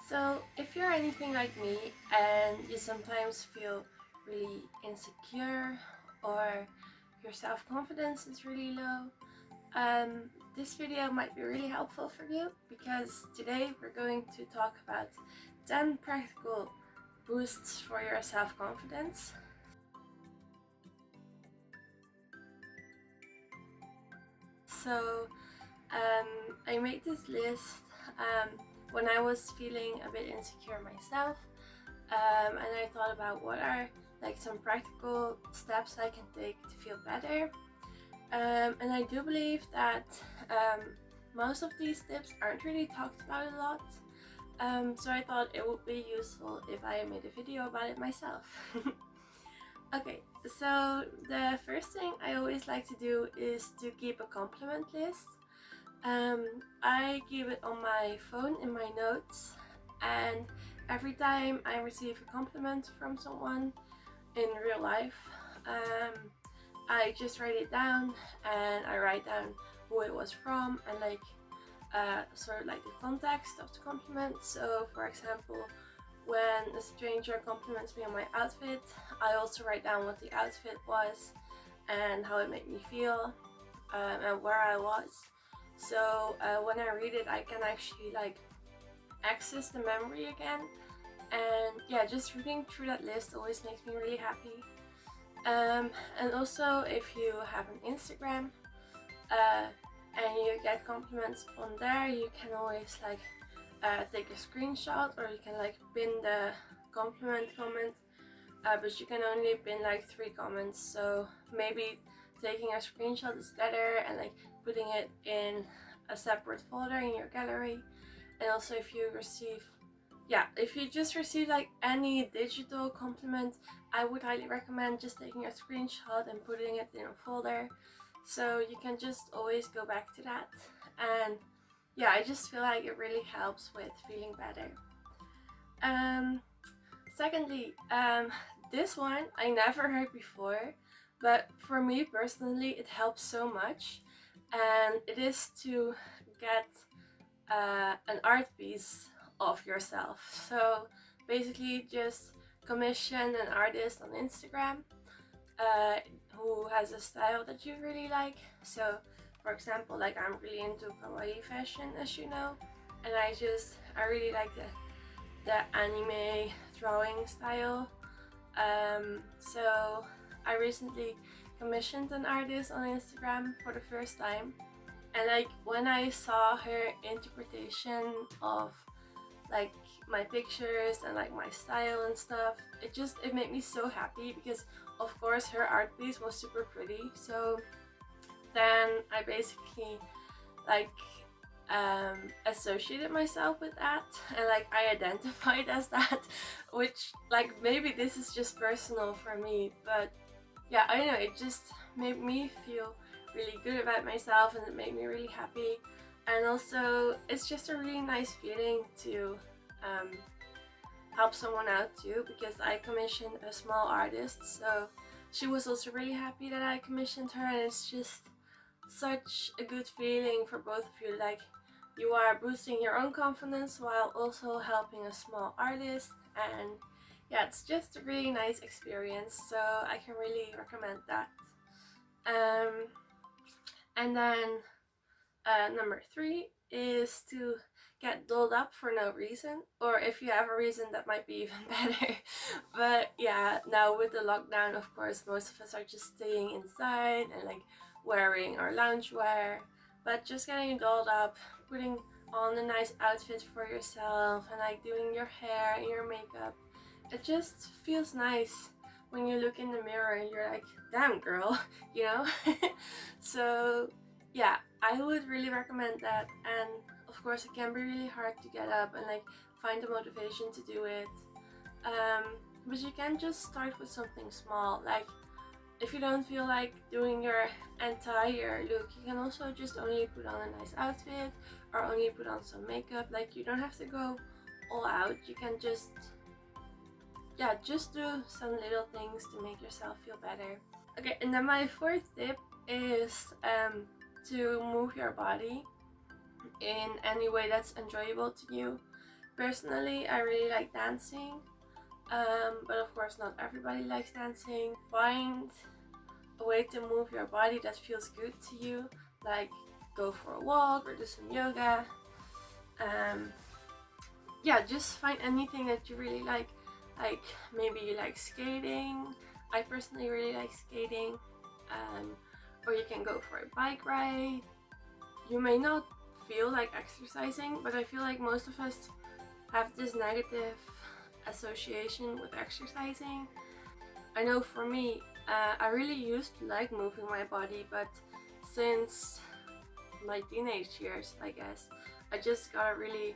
So, if you're anything like me and you sometimes feel really insecure or your self-confidence is really low, this video might be really helpful for you because today we're going to talk about 10 practical boosts for your self-confidence. So, I made this list when I was feeling a bit insecure myself, and I thought about what are like some practical steps I can take to feel better. And I do believe that most of these tips aren't really talked about a lot, so I thought it would be useful if I made a video about it myself. Okay, so the first thing I always like to do is to keep a compliment list. I keep it on my phone in my notes, and every time I receive a compliment from someone in real life, I just write it down and I write down who it was from and like sort of like the context of the compliment. So for example, when a stranger compliments me on my outfit, I also write down what the outfit was and how it made me feel, and where I was. So when I read it, I can actually like access the memory again. And yeah, just reading through that list always makes me really happy. And also, if you have an Instagram and you get compliments on there, you can always like take a screenshot, or you can like pin the comment, but you can only pin like 3 comments. So maybe taking a screenshot is better and like putting it in a separate folder in your gallery. And also, if you just receive like any digital compliment, I would highly recommend just taking a screenshot and putting it in a folder, so you can just always go back to that. And yeah, I just feel like it really helps with feeling better. Secondly, this one I never heard before, but for me personally it helps so much, and it is to get an art piece of yourself. So basically just commission an artist on Instagram who has a style that you really like. So for example, like I'm really into kawaii fashion, as you know, and I really like the anime drawing style. So I recently commissioned an artist on Instagram for the first time, and like when I saw her interpretation of like my pictures and like my style and stuff, it made me so happy, because of course her art piece was super pretty. So then I basically like associated myself with that, and like I identified as that, which like maybe this is just personal for me, but yeah, I don't know, it just made me feel really good about myself and it made me really happy. And also it's just a really nice feeling to help someone out too, because I commissioned a small artist, so she was also really happy that I commissioned her, and it's just such a good feeling for both of you. Like you are boosting your own confidence while also helping a small artist, and yeah, it's just a really nice experience, so I can really recommend that. And then number 3 is to get dolled up for no reason, or if you have a reason that might be even better. But yeah, now with the lockdown, of course most of us are just staying inside and like wearing our loungewear, but just getting dolled up, putting on a nice outfit for yourself, and like doing your hair and your makeup, it just feels nice when you look in the mirror and you're like, damn girl, you know. So yeah, I would really recommend that. And of course it can be really hard to get up and like find the motivation to do it, but you can just start with something small. Like if you don't feel like doing your entire look, you can also just only put on a nice outfit or only put on some makeup. Like you don't have to go all out, you can just do some little things to make yourself feel better. Okay, and then my 4th tip is to move your body in any way that's enjoyable to you. Personally, I really like dancing, but of course not everybody likes dancing. Find a way to move your body that feels good to you, like go for a walk or do some yoga. Yeah, just find anything that you really like maybe you like skating. I personally really like skating, or you can go for a bike ride. You may not feel like exercising, but I feel like most of us have this negative association with exercising. I know for me, I really used to like moving my body, but since my teenage years, I guess, I just got a really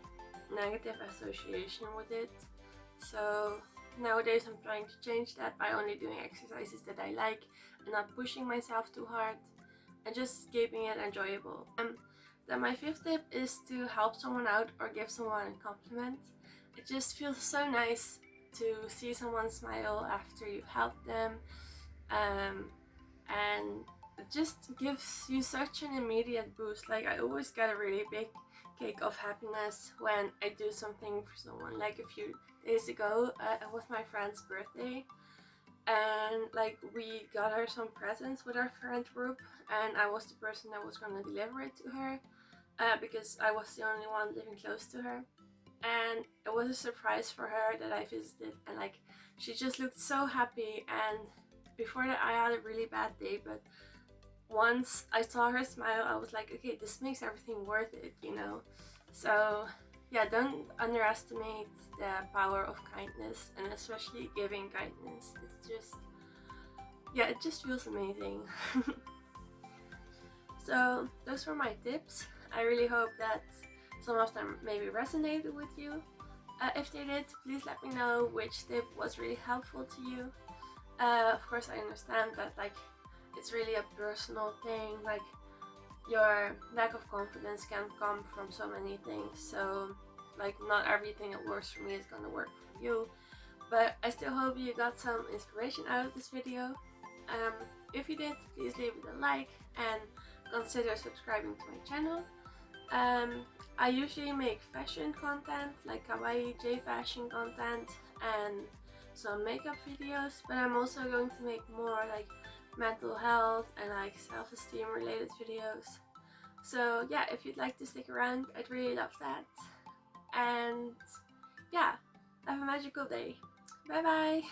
negative association with it. So nowadays I'm trying to change that by only doing exercises that I like and not pushing myself too hard and just keeping it enjoyable. Then my fifth tip is to help someone out or give someone a compliment. It just feels so nice to see someone smile after you've helped them, and it just gives you such an immediate boost. Like, I always get a really big kick of happiness when I do something for someone. Like a few days ago, it was my friend's birthday, and like we got her some presents with our friend group, and I was the person that was gonna deliver it to her, because I was the only one living close to her. And it was a surprise for her that I visited, and like she just looked so happy. And before that I had a really bad day, but once I saw her smile, I was like, okay, this makes everything worth it, you know? So yeah, don't underestimate the power of kindness, and especially giving kindness. It's just, yeah, it just feels amazing. So those were my tips. I really hope that some of them maybe resonated with you. If they did, please let me know which tip was really helpful to you. Of course, I understand that like it's really a personal thing. Like, your lack of confidence can come from so many things. So like not everything that works for me is gonna work for you. But I still hope you got some inspiration out of this video. If you did, please leave it a like and consider subscribing to my channel. I usually make fashion content, like kawaii J fashion content and some makeup videos, but I'm also going to make more like mental health and like self-esteem related videos. So yeah, if you'd like to stick around, I'd really love that. And yeah, have a magical day. Bye bye!